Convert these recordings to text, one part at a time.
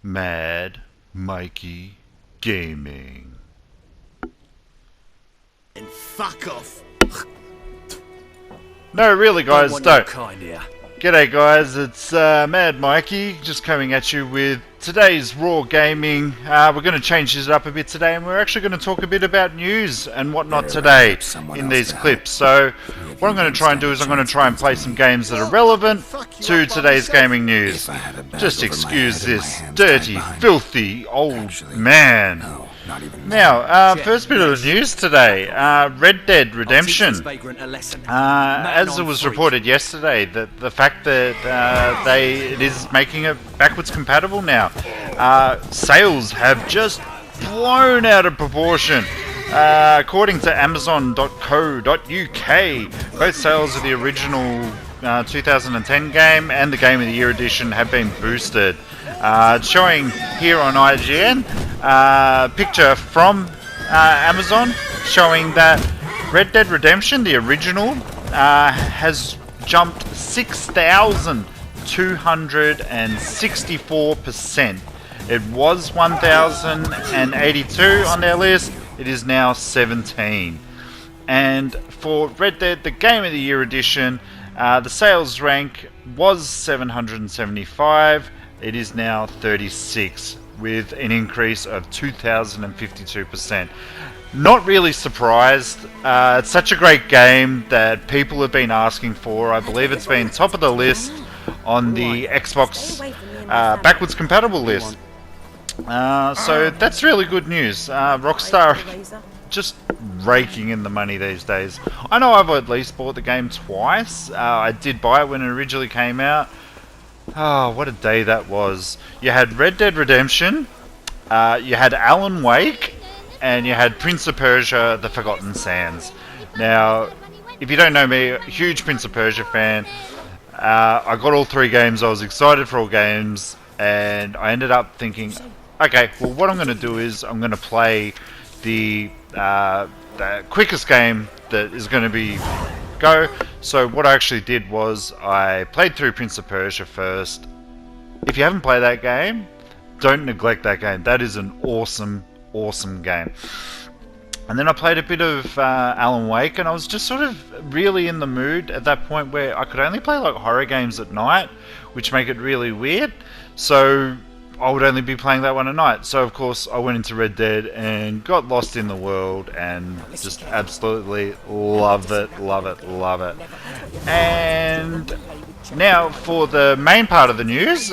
MadMikeey Gaming. And fuck off. No, really, guys, don't. Kind here. G'day, guys. It's MadMikeey just coming at you with today's Raw Gaming. We're going to change this up a bit today, and we're actually going to talk a bit about news and whatnot today in these clips. So, what I'm going to try and do is I'm going to try and play some games that are relevant to today's gaming news. Just excuse this dirty, filthy old man. Now, first bit of the news today, Red Dead Redemption. As it was reported yesterday, that the fact that it is making it backwards compatible now. Sales have just blown out of proportion. According to Amazon.co.uk, both sales of the original 2010 game and the Game of the Year edition have been boosted. Showing here on IGN, picture from Amazon showing that Red Dead Redemption, the original, has jumped 6,264%. It was 1,082 on their list. It is now 17. And for Red Dead, the Game of the Year edition, the sales rank was 775. It is now 36, with an increase of 2,052%. Not really surprised. It's such a great game that people have been asking for. I believe it's been top of the list on the Xbox backwards compatible list. So that's really good news. Rockstar just raking in the money these days. I know I've at least bought the game twice. I did buy it when it originally came out. Oh, what a day that was. You had Red Dead Redemption, you had Alan Wake, and you had Prince of Persia, The Forgotten Sands. Now, if you don't know me, a huge Prince of Persia fan. I got all three games, I was excited for all games, and I ended up thinking, okay, well what I'm going to do is I'm going to play the quickest game that is going to be go. So what I actually did was I played through Prince of Persia first. If you haven't played that game, don't neglect that game. That is an awesome game. And then I played a bit of Alan Wake, and I was just sort of really in the mood at that point where I could only play like horror games at night, which make it really weird. So I would only be playing that one at night. So of course I went into Red Dead and got lost in the world and just absolutely love it. And now for the main part of the news,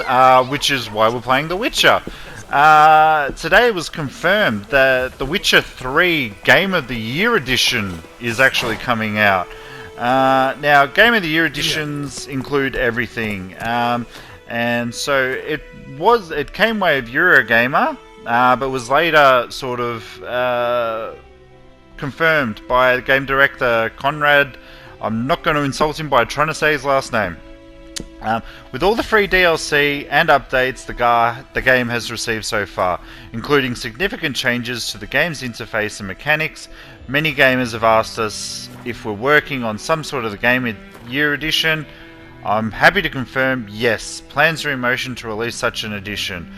which is why we're playing The Witcher. Today it was confirmed that The Witcher 3 Game of the Year edition is actually coming out. Now Game of the Year editions include everything. And so it came way of Eurogamer, but was later sort of confirmed by game director Conrad. I'm not going to insult him by trying to say his last name. With all the free DLC and updates the game has received so far, including significant changes to the game's interface and mechanics, many gamers have asked us if we're working on some sort of the Game of the Year edition. I'm happy to confirm, yes, plans are in motion to release such an edition.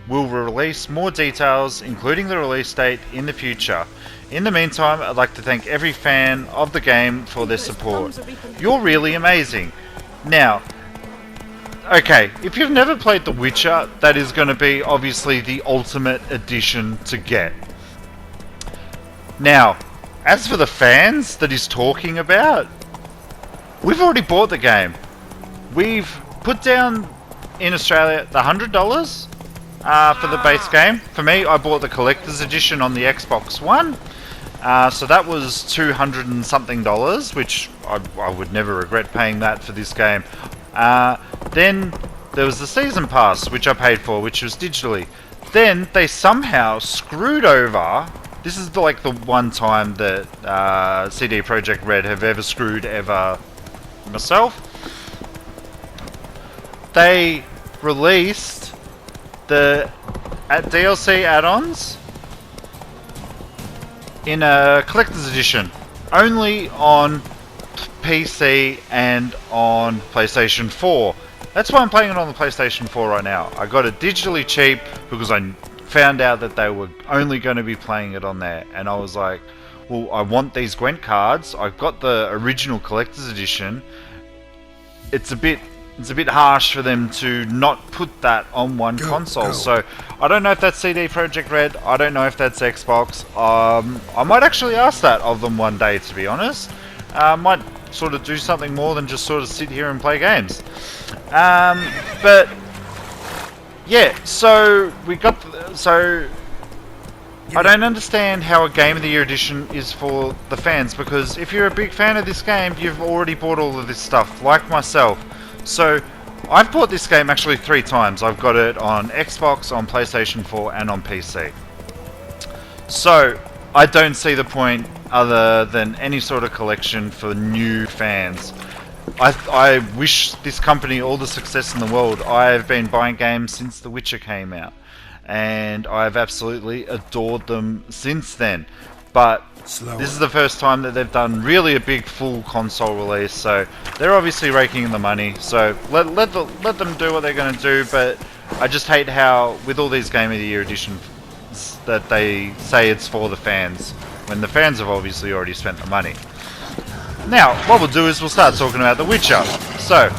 We'll release more details, including the release date, in the future. In the meantime, I'd like to thank every fan of the game for their support. You're really amazing. Now, okay, if you've never played The Witcher, that is going to be obviously the ultimate edition to get. Now, as for the fans that he's talking about, we've already bought the game. We've put down in Australia the $100 for the base game. For me, I bought the collector's edition on the Xbox One. So that was $200 and something, which I would never regret paying that for this game. Then there was the season pass, which I paid for, which was digitally. Then they somehow screwed over. This is like the one time that CD Projekt Red have ever screwed myself. They released the DLC add-ons in a collector's edition, only on PC and on PlayStation 4. That's why I'm playing it on the PlayStation 4 right now. I got it digitally cheap because I found out that they were only going to be playing it on there, and I was like, well, I want these Gwent cards. I've got the original collector's edition. It's a bit harsh for them to not put that on one console. So I don't know if that's CD Projekt Red. I don't know if that's Xbox. I might actually ask that of them one day, to be honest. Might sort of do something more than just sort of sit here and play games. But yeah, so we got I don't understand how a Game of the Year edition is for the fans, because if you're a big fan of this game, you've already bought all of this stuff, like myself. So I've bought this game actually 3 times. I've got it on Xbox, on PlayStation 4, and on PC. So I don't see the point other than any sort of collection for new fans. I wish this company all the success in the world. I've been buying games since The Witcher came out, and I've absolutely adored them since then. But this is the first time that they've done really a big full console release, so they're obviously raking in the money. So let them do what they're going to do. But I just hate how with all these Game of the Year editions that they say it's for the fans, when the fans have obviously already spent the money. Now, what we'll do is we'll start talking about The Witcher. So,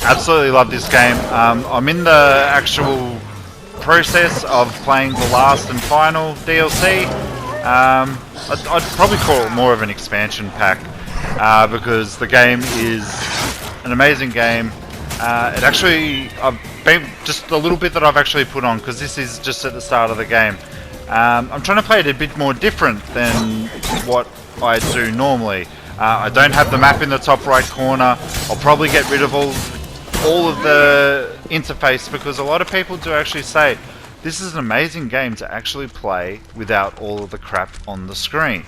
absolutely love this game. I'm in the actual process of playing the last and final DLC. I'd probably call it more of an expansion pack, because the game is an amazing game. It actually, I've been just a little bit that I've actually put on, because this is just at the start of the game. I'm trying to play it a bit more different than what I do normally. I don't have the map in the top right corner. I'll probably get rid of all of the interface, because a lot of people do actually say this is an amazing game to actually play without all of the crap on the screen,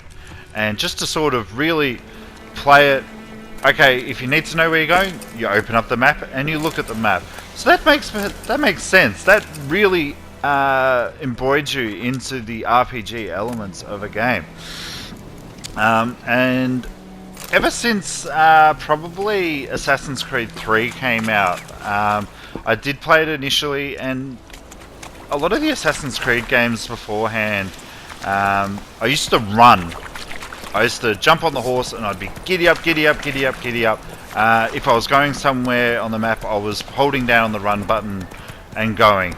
and just to sort of really play it. Okay, if you need to know where you're going, you open up the map and you look at the map. So that makes sense. That really embroids you into the RPG elements of a game. And ever since probably Assassin's Creed 3 came out, I did play it initially, and a lot of the Assassin's Creed games beforehand, I used to run. I used to jump on the horse and I'd be giddy up, giddy up, giddy up, giddy up. If I was going somewhere on the map, I was holding down the run button and going.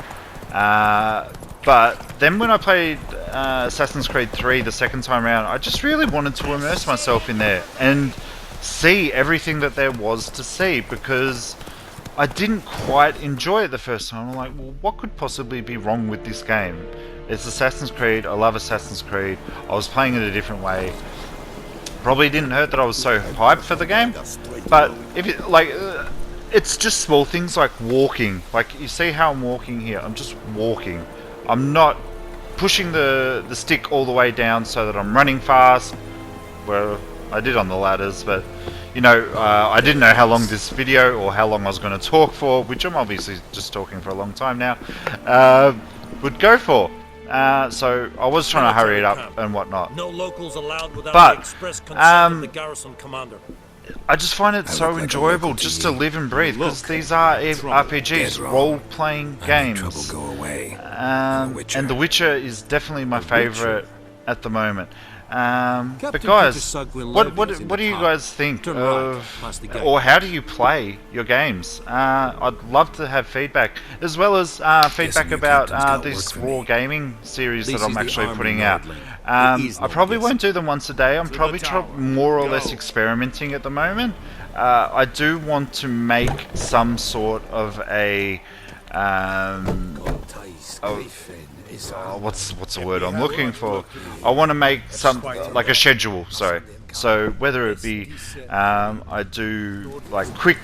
But then when I played Assassin's Creed 3 the second time around, I just really wanted to immerse myself in there and see everything that there was to see, because I didn't quite enjoy it the first time. I'm like, well, what could possibly be wrong with this game? It's Assassin's Creed. I love Assassin's Creed. I was playing it a different way. Probably didn't hurt that I was so hyped for the game, but if it, it's just small things like walking. Like, you see how I'm walking here? I'm just walking. I'm not pushing the stick all the way down so that I'm running fast. Well, I did on the ladders, but you know, I didn't know how long this video or how long I was going to talk for, which I'm obviously just talking for a long time now, would go for. So I was trying to hurry it up and whatnot. No locals allowed without But the express consent of the garrison commander. I just find it so enjoyable just to live and breathe, because these are RPGs, role-playing games. And The Witcher is definitely my favourite at the moment. But guys, what do you guys think of, or how do you play your games? I'd love to have feedback, as well as feedback about this Raw Gaming series that I'm actually putting out. I probably won't do them once a day. I'm probably more or less experimenting at the moment. I do want to make some sort of a what's the word I'm looking for? I want to make some, like a schedule, sorry. So whether it be I do like quick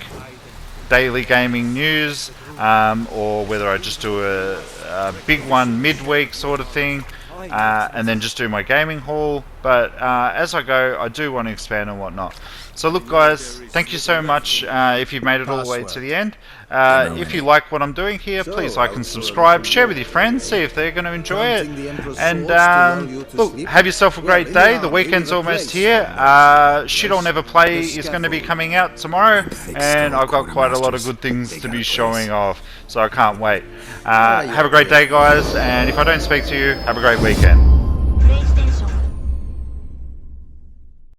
daily gaming news, or whether I just do a big one midweek sort of thing, and then just do my gaming haul, but as I go, I do want to expand and whatnot. So look guys, thank you so much if you've made it all the way to the end. If you like what I'm doing here, please like and subscribe, share with your friends, see if they're going to enjoy it. And look, have yourself a great day. The weekend's almost here. Shit I'll Never Play is going to be coming out tomorrow, and I've got quite a lot of good things to be showing off, so I can't wait. Have a great day guys, and if I don't speak to you, have a great weekend.